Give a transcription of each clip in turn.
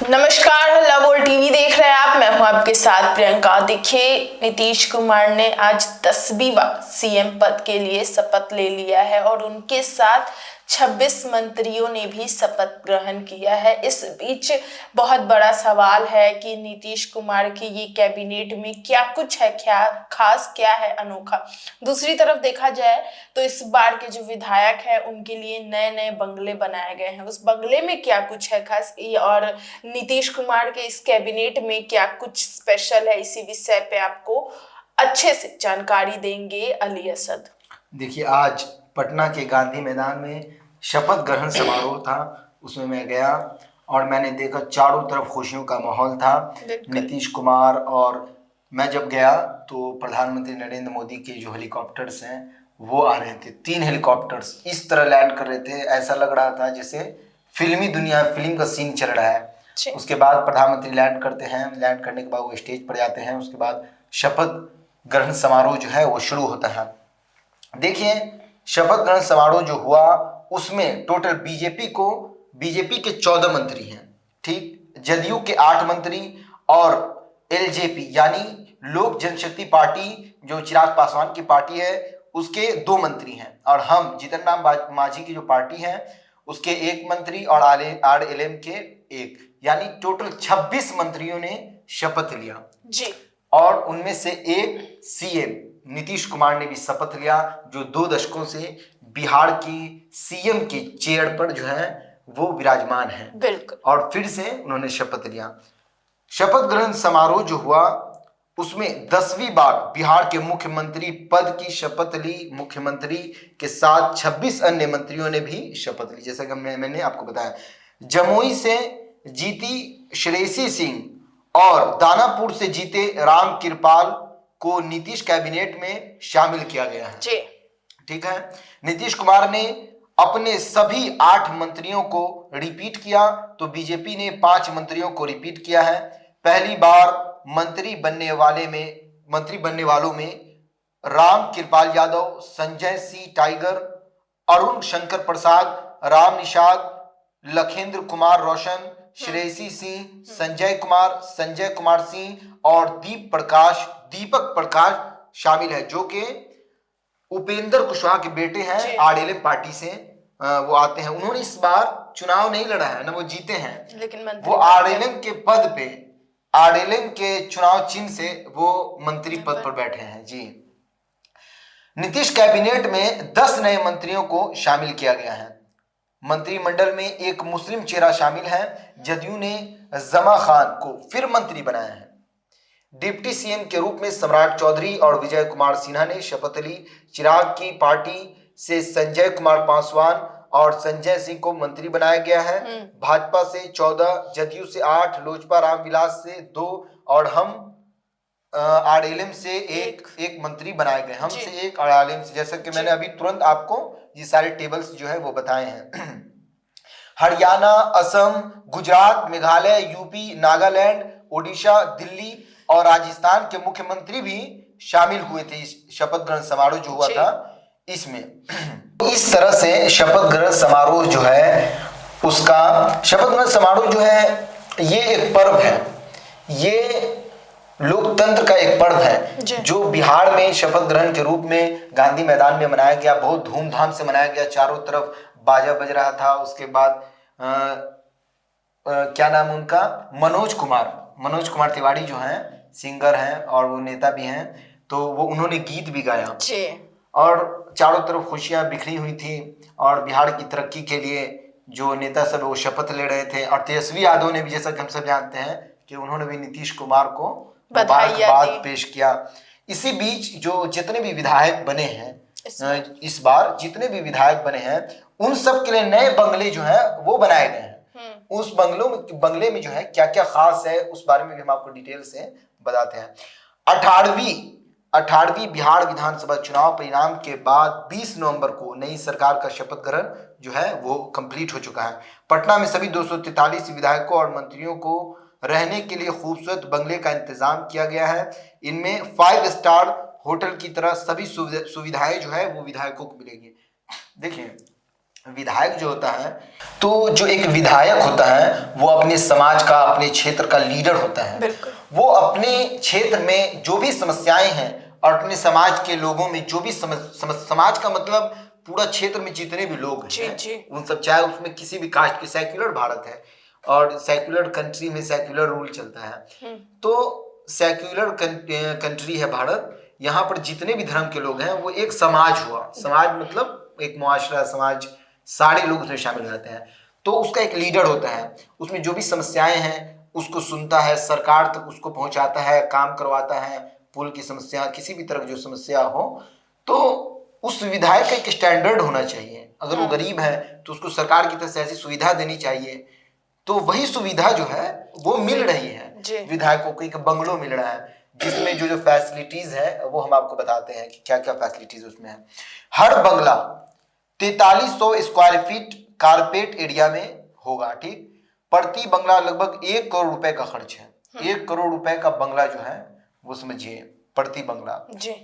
नमस्कार, हल्ला बोल टीवी देख रहे हैं आप। मैं हूं आपके साथ प्रियंका। देखिए, नीतीश कुमार ने आज 10वीं बार सीएम पद के लिए शपथ ले लिया है और उनके साथ 26 मंत्रियों ने भी शपथ ग्रहण किया है। इस बीच बहुत बड़ा सवाल है कि नीतीश कुमार की ये कैबिनेट में क्या कुछ है, क्या खास, क्या है अनोखा। दूसरी तरफ देखा जाए तो इस बार के जो विधायक है उनके लिए नए नए बंगले बनाए गए हैं। उस बंगले में क्या कुछ है खास और नीतीश कुमार के इस कैबिनेट में क्या कुछ स्पेशल है, इसी विषय पे आपको अच्छे से जानकारी देंगे अली असद। देखिए, आज पटना के गांधी मैदान में शपथ ग्रहण समारोह था। उसमें मैं गया और मैंने देखा चारों तरफ खुशियों का माहौल था। नीतीश कुमार और मैं जब गया तो प्रधानमंत्री नरेंद्र मोदी के जो हेलीकॉप्टर्स हैं वो आ रहे थे। 3 हेलीकॉप्टर्स इस तरह लैंड कर रहे थे, ऐसा लग रहा था जैसे फिल्मी दुनिया, फिल्म का सीन चल रहा है। उसके बाद प्रधानमंत्री लैंड करते हैं, लैंड करने के बाद वो स्टेज पर जाते हैं। उसके बाद शपथ ग्रहण समारोह जो है वो शुरू होता है। देखिए, शपथ ग्रहण समारोह जो हुआ उसमें टोटल बीजेपी के 14 मंत्री हैं, ठीक, जदयू के 8 मंत्री और एलजेपी यानी लोक जनशक्ति पार्टी जो चिराग पासवान की पार्टी है उसके 2 मंत्री हैं, और हम जीतन राम मांझी की जो पार्टी है उसके 1 मंत्री और आरएलएम के 1, यानी टोटल 26 मंत्रियों ने शपथ लिया जी। और उनमें से एक सीएम नीतीश कुमार ने भी शपथ लिया, जो 2 दशकों से बिहार की सीएम के चेयर पर जो है वो विराजमान है। बिल्कुल। और फिर से उन्होंने शपथ लिया। शपथ ग्रहण समारोह जो हुआ उसमें 10वीं बार बिहार के मुख्यमंत्री पद की शपथ ली। मुख्यमंत्री के साथ 26 अन्य मंत्रियों ने भी शपथ ली। जैसा कि मैंने आपको बताया, जमुई से जीती श्रेयसी सिंह और दानापुर से जीते राम कृपाल को नीतीश कैबिनेट में शामिल किया गया है जी। ठीक है। नीतीश कुमार ने अपने सभी 8 मंत्रियों को रिपीट किया, तो बीजेपी ने 5 मंत्रियों को रिपीट किया है। पहली बार मंत्री बनने वालों में राम कृपाल यादव, संजय सिंह टाइगर, अरुण शंकर प्रसाद, राम निषाद, लखेंद्र कुमार रोशन, श्रेयसी सिंह, संजय कुमार सिंह और दीपक प्रकाश शामिल है, जो कि उपेंद्र कुशवाहा के बेटे हैं। आरएलएम पार्टी से वो आते हैं। उन्होंने इस बार चुनाव नहीं लड़ा है, ना वो जीते हैं, लेकिन वो आरएलएम के पद पे, आरएलएम के चुनाव चिन्ह से वो मंत्री पद पर बैठे हैं जी। नीतीश कैबिनेट में 10 नए मंत्रियों को शामिल किया गया है। मंत्रिमंडल में एक मुस्लिम चेहरा शामिल है। जदयू ने जमा खान को फिर मंत्री बनाया है। डिप्टी सीएम के रूप में सम्राट चौधरी और विजय कुमार सिन्हा ने शपथ ली। चिराग की पार्टी से संजय कुमार पासवान और संजय सिंह को मंत्री बनाया गया है। भाजपा से 14, जदयू से 8, लोजपा रामविलास से 2 और हम आरएलएम से एक मंत्री बनाए गए। हम से 1 और आरएलएम से, जैसा कि मैंने अभी तुरंत आपको ये सारे टेबल्स जो है वो बताए हैं। हरियाणा, असम, गुजरात, मेघालय, यूपी, नागालैंड, ओडिशा, दिल्ली और राजस्थान के मुख्यमंत्री भी शामिल हुए थे इस शपथ ग्रहण समारोह जो हुआ था इसमें। इस तरह से शपथ ग्रहण समारोह जो है उसका, शपथ ग्रहण समारोह जो है ये एक पर्व है, ये लोकतंत्र का एक पर्व है जो बिहार में शपथ ग्रहण के रूप में गांधी मैदान में मनाया गया। बहुत धूमधाम से मनाया गया, चारों तरफ बाजा बज रहा था। उसके बाद क्या नाम उनका, मनोज कुमार तिवारी जो हैं, सिंगर हैं और वो नेता भी हैं, तो वो उन्होंने गीत भी गाया और चारों तरफ खुशियां बिखरी हुई थी। और बिहार की तरक्की के लिए जो नेता सब वो शपथ ले रहे थे। और तेजस्वी यादव ने भी, जैसा कि हम सब जानते हैं, कि उन्होंने भी नीतीश कुमार को मुबारकबाद पेश किया। इसी बीच जो जितने भी विधायक बने हैं इस बार जितने भी विधायक बने हैं उन सब के लिए नए बंगले जो है वो बनाए गए हैं। उस बंगले में जो है क्या क्या खास है उस बारे में भी हम आपको डिटेल से बताते हैं। 18वीं बिहार विधानसभा चुनाव परिणाम के बाद 20 नवंबर को नई सरकार का शपथ ग्रहण जो है वो कंप्लीट हो चुका है। पटना में सभी 243 विधायकों और मंत्रियों को रहने के लिए खूबसूरत बंगले का इंतजाम किया गया है। इनमें 5 स्टार होटल की तरह सभी सुविधाएं जो है वो विधायकों को मिलेंगी। देखिए, विधायक जो होता है, तो जो एक विधायक होता है वो अपने समाज का, अपने क्षेत्र का लीडर होता है। बिल्कुल। वो अपने क्षेत्र में जो भी समस्याएं हैं और अपने समाज के लोगों में जो भी समाज का मतलब पूरा क्षेत्र में जितने भी लोग हैं जी। उन सब, चाहे उसमें किसी भी कास्ट की, सेक्युलर भारत है और सेक्युलर कंट्री में सेक्युलर रूल चलता है, तो सेक्युलर कंट्री है भारत। यहाँ पर जितने भी धर्म के लोग हैं वो एक समाज हुआ। समाज मतलब एक मुआशरा, समाज, सारे लोग उसमें शामिल रहते हैं। तो उसका एक लीडर होता है, उसमें जो भी समस्याएं हैं उसको सुनता है, सरकार तक उसको पहुंचाता है, काम करवाता है। पुल की समस्या, किसी भी तरह की जो समस्या हो, तो उस विधायक का एक स्टैंडर्ड होना चाहिए। अगर वो गरीब है तो उसको सरकार की तरफ से ऐसी सुविधा देनी चाहिए, तो वही सुविधा जो है वो मिल रही है विधायकों को। एक बंगलो मिल रहा है जिसमें जो जो फैसिलिटीज है वो हम आपको बताते हैं कि क्या क्या फैसिलिटीज उसमें है। हर बंगला 4300 स्क्वायर फीट कारपेट एरिया में होगा, ठीक। प्रति बंगला लगभग 1 करोड़ रुपए का खर्च है। 1 करोड़ रुपए का बंगला जो है वो समझिए, प्रति बंगला जी।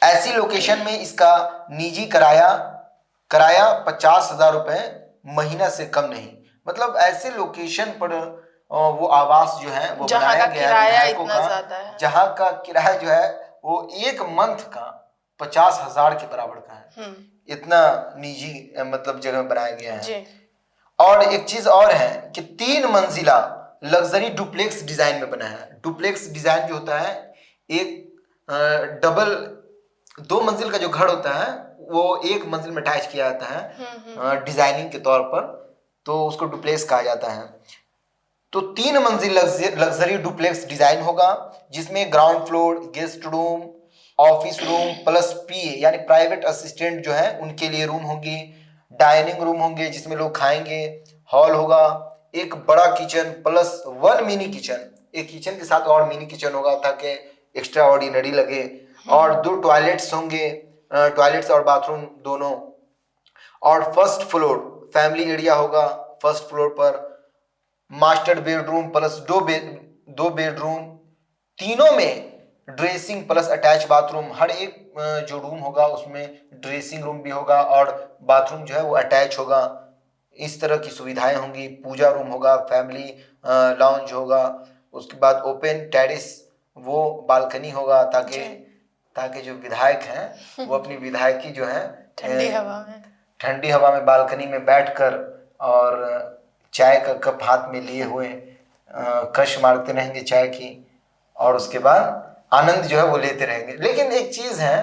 ऐसी लोकेशन में इसका निजी किराया 50,000 रुपए महीना से कम नहीं। मतलब ऐसे लोकेशन पर वो आवास जो है वो बनाया गया है विधायकों का, जहाँ का किराया जो है वो 1 मंथ का 50,000 के बराबर का है। इतना निजी मतलब जगह बनाया गया है। और एक चीज और है कि 3 मंजिला लग्जरी डुप्लेक्स डिजाइन में बना है। डुप्लेक्स डिजाइन जो होता है, एक डबल 2 मंजिल का जो घर होता है वो 1 मंजिल में अटैच किया जाता है डिजाइनिंग के तौर पर, तो उसको डुप्लेक्स कहा जाता है। तो 3 मंजिल लग्जरी डुप्लेक्स डिजाइन होगा जिसमें ground floor, guest room, office room plus PA यानी प्राइवेट असिस्टेंट जो है उनके लिए रूम होंगी, डाइनिंग रूम होंगे जिसमें लोग खाएंगे, हॉल होगा, एक बड़ा किचन प्लस 1 मिनी किचन। एक किचन के साथ और मिनी किचन होगा ताकि एक्स्ट्रा ऑर्डिनरी लगे, और 2 टॉयलेट्स होंगे, टॉयलेट्स और बाथरूम दोनों। और फर्स्ट फ्लोर फैमिली एरिया होगा। फर्स्ट फ्लोर पर मास्टर बेडरूम प्लस 2 बेडरूम, तीनों में ड्रेसिंग प्लस अटैच बाथरूम। हर एक जो रूम होगा उसमें ड्रेसिंग रूम भी होगा और बाथरूम जो है वो अटैच होगा। इस तरह की सुविधाएं होंगी। पूजा रूम होगा, फैमिली लॉन्ज होगा, उसके बाद ओपन टेरेस वो बालकनी होगा ताकि जो विधायक हैं वो अपनी विधायकी जो है ठंडी हवा में बालकनी में बैठकर और चाय का कप हाथ में लिए हुए कश मारते रहेंगे चाय की, और उसके बाद आनंद जो है वो लेते रहेंगे। लेकिन एक चीज है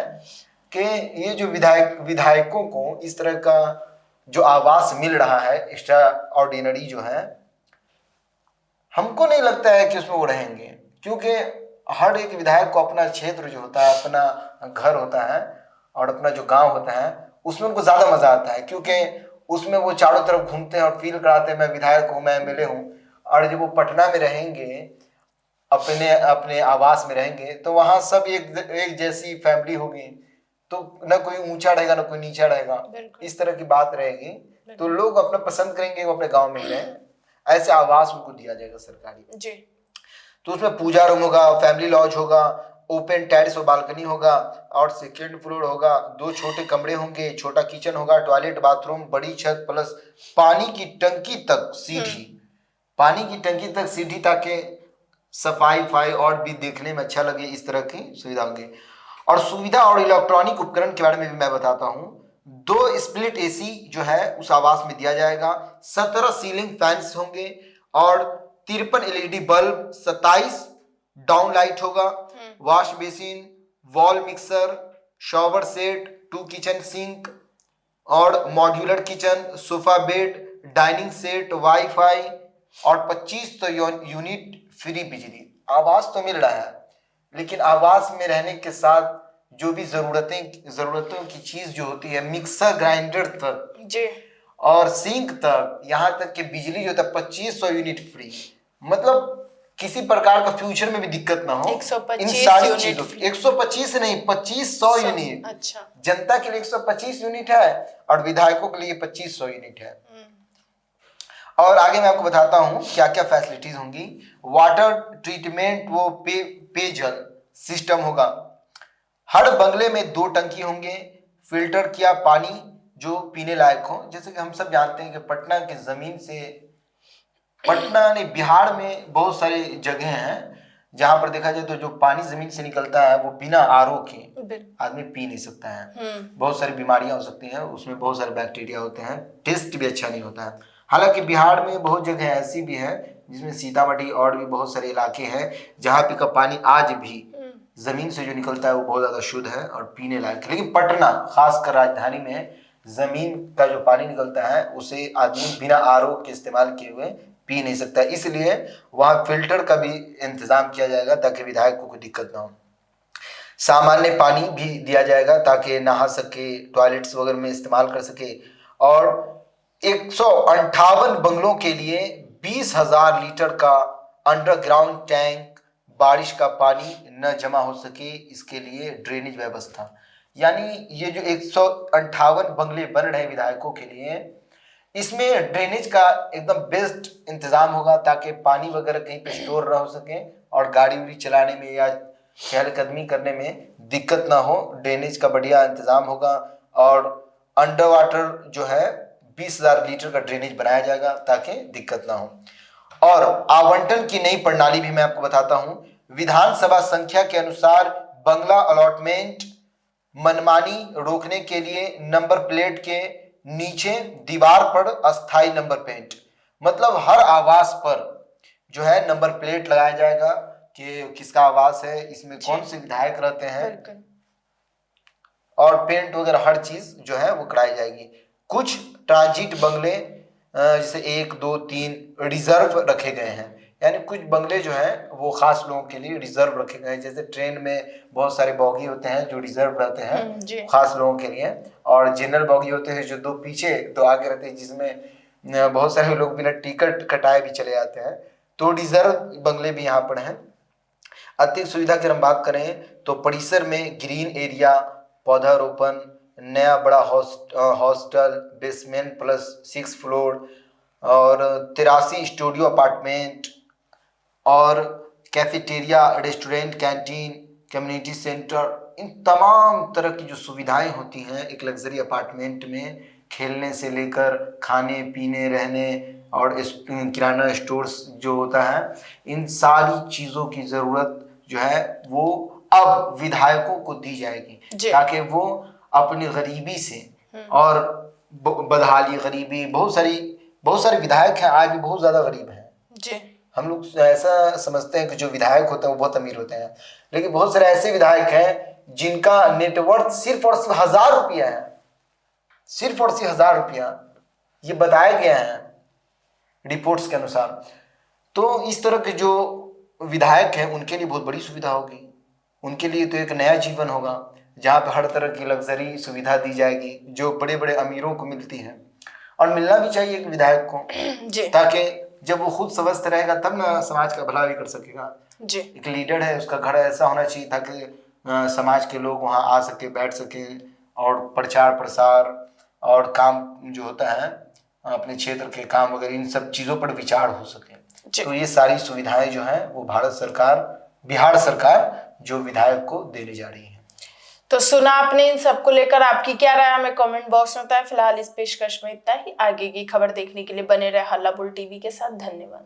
कि ये जो विधायकों को इस तरह का जो आवास मिल रहा है एक्स्ट्रा ऑर्डिनरी जो है, हमको नहीं लगता है कि उसमें वो रहेंगे, क्योंकि हर एक विधायक को अपना क्षेत्र जो होता है, अपना घर होता है और अपना जो गांव होता है उसमें उनको ज्यादा मजा आता है, क्योंकि उसमें वो चारों तरफ घूमते हैं और फील कराते हैं मैं विधायक हूँ, मैं एमएलए हूँ। और जब वो पटना में रहेंगे, अपने आवास में रहेंगे, तो वहां सब एक जैसी फैमिली होगी, तो ना कोई ऊंचा रहेगा ना कोई नीचा रहेगा, इस तरह की बात रहेगी। तो लोग अपना पसंद करेंगे वो अपने गांव में ही रहें, ऐसे आवास उनको दिया जाएगा सरकारी जी। तो उसमें पूजा रूम होगा, फैमिली लॉज होगा, ओपन टेरेस और बालकनी होगा, और सेकेंड फ्लोर होगा, 2 छोटे कमरे होंगे, छोटा किचन होगा, टॉयलेट बाथरूम, बड़ी छत प्लस पानी की टंकी तक सीढ़ी ताकि सफाई और भी देखने में अच्छा लगे, इस तरह की सुविधा होंगी। और सुविधा और इलेक्ट्रॉनिक उपकरण के बारे में भी मैं बताता हूँ। 2 स्प्लिट एसी जो है उस आवास में दिया जाएगा, 17 सीलिंग फैंस होंगे और 53 एलईडी बल्ब, 27 डाउन लाइट होगा, wash basin, wall mixer, shower set, 2 kitchen sink और modular kitchen, sofa bed, dining set, wifi और 2500 यूनिट फ्री बिजली। आवास तो मिल रहा है, लेकिन आवास में रहने के साथ जो भी जरूरतों की चीज जो होती है, मिक्सर ग्राइंडर तक जी और सिंक तक, यहाँ तक कि बिजली जो था 2500 यूनिट फ्री। मतलब किसी प्रकार का फ्यूचर में भी दिक्कत ना हो, इन सारी चीजों 125 नहीं 2500 यूनिट। अच्छा, जनता के लिए 125 यूनिट है और विधायकों के लिए 2500 यूनिट है। और आगे मैं आपको बताता हूं क्या क्या फैसिलिटीज होंगी। वाटर ट्रीटमेंट वो पेयजल सिस्टम होगा। हर बंगले में 2 टंकी होंगे, फिल्टर किया पानी जो पीने लायक हो। जैसे कि हम सब जानते हैं कि पटना की जमीन से, पटना ने बिहार में बहुत सारी जगह हैं जहां पर देखा जाए तो जो पानी जमीन से निकलता है वो बिना आरओ के आदमी पी नहीं सकता है। बहुत सारी बीमारियां हो सकती हैं, उसमें बहुत सारे बैक्टीरिया होते हैं, टेस्ट भी अच्छा नहीं होता है। हालांकि बिहार में बहुत जगह ऐसी भी है, जिसमें सीतामढ़ी और भी बहुत सारे इलाके हैं जहाँ पे का पानी आज भी जमीन से जो निकलता है वो बहुत ज्यादा शुद्ध है और पीने लायक है। लेकिन पटना, खासकर राजधानी में, जमीन का जो पानी निकलता है उसे आदमी बिना आरओ के इस्तेमाल किए हुए पी नहीं सकता। इसलिए वहां फिल्टर का भी इंतजाम किया जाएगा ताकि विधायक को कोई दिक्कत ना हो। सामान्य पानी भी दिया जाएगा ताकि नहा सके, टॉयलेट्स वगैरह में इस्तेमाल कर सके। और 158 बंगलों के लिए 20,000 लीटर का अंडरग्राउंड टैंक, बारिश का पानी न जमा हो सके इसके लिए ड्रेनेज व्यवस्था। यानी ये जो 158 बंगले बन रहे हैं विधायकों के लिए, इसमें ड्रेनेज का एकदम बेस्ट इंतजाम होगा ताकि पानी वगैरह कहीं पे स्टोर ना हो सके और गाड़ी उड़ी चलाने में या चहलकदमी करने में दिक्कत ना हो। ड्रेनेज का बढ़िया इंतजाम होगा और अंडर वाटर जो है 20,000 लीटर का ड्रेनेज बनाया जाएगा ताकि दिक्कत ना हो। और आवंटन की नई प्रणाली भी मैं आपको बताता हूं। विधानसभा संख्या के अनुसार बंगला अलॉटमेंट मनमानी रोकने के लिए नंबर प्लेट के नीचे दीवार पर अस्थाई नंबर पेंट, मतलब हर आवास पर जो है नंबर प्लेट लगाया जाएगा कि किसका आवास है, इसमें कौन से विधायक रहते हैं, और पेंट वगैरह हर चीज जो है वो कराई जाएगी। कुछ ट्रांजिट बंगले जैसे 1, 2, 3 रिजर्व रखे गए हैं, यानी कुछ बंगले जो हैं वो खास लोगों के लिए रिजर्व रखे गए हैं। जैसे ट्रेन में बहुत सारे बॉगी होते हैं जो रिजर्व रहते हैं खास लोगों के लिए, और जनरल बॉगी होते हैं जो 2 पीछे 2 आगे रहते हैं, जिसमें बहुत सारे लोग बिना टिकट कटाए भी चले जाते हैं। तो रिजर्व बंगले भी यहाँ पर हैं। अतिरिक्त सुविधा की हम बात करें तो परिसर में ग्रीन एरिया, पौधारोपण, नया बड़ा हॉस्टल, बेसमेंट प्लस 6 फ्लोर और 83 स्टूडियो अपार्टमेंट और cafeteria, restaurant, canteen, community centre, इन तमाम तरह की जो सुविधाएं होती हैं एक लग्जरी अपार्टमेंट में, खेलने से लेकर खाने पीने रहने और किराना स्टोर्स जो होता है, इन सारी चीज़ों की ज़रूरत जो है वो अब विधायकों को दी जाएगी ताकि वो अपनी गरीबी से और बदहाली, गरीबी, बहुत सारे विधायक हैं आज भी बहुत ज़्यादा गरीब हैं। हम लोग ऐसा समझते हैं कि जो विधायक होते हैं वो बहुत अमीर होते हैं, लेकिन बहुत सारे ऐसे विधायक हैं जिनका नेटवर्थ सिर्फ और सिर्फ 1,000 रुपया है, सिर्फ और सिर्फ 1,000 रुपया, ये बताया गया है रिपोर्ट्स के अनुसार। तो इस तरह के जो विधायक हैं उनके लिए बहुत बड़ी सुविधा होगी, उनके लिए तो एक नया जीवन होगा जहाँ पे हर तरह की लग्जरी सुविधा दी जाएगी जो बड़े बड़े अमीरों को मिलती है, और मिलना भी चाहिए एक विधायक को, ताकि जब वो खुद स्वस्थ रहेगा तब ना समाज का भला भी कर सकेगा। एक लीडर है, उसका घर ऐसा होना चाहिए ताकि समाज के लोग वहाँ आ सके, बैठ सके और प्रचार प्रसार और काम जो होता है अपने क्षेत्र के काम वगैरह, इन सब चीज़ों पर विचार हो सके। तो ये सारी सुविधाएं जो हैं वो भारत सरकार, बिहार सरकार जो विधायक को देने जा रही है। तो सुना आपने, इन सबको लेकर आपकी क्या राय हमें कमेंट बॉक्स में बताएं। फिलहाल इस पेशकश में इतना ही। आगे की खबर देखने के लिए बने रहे हल्ला बोल टीवी के साथ। धन्यवाद।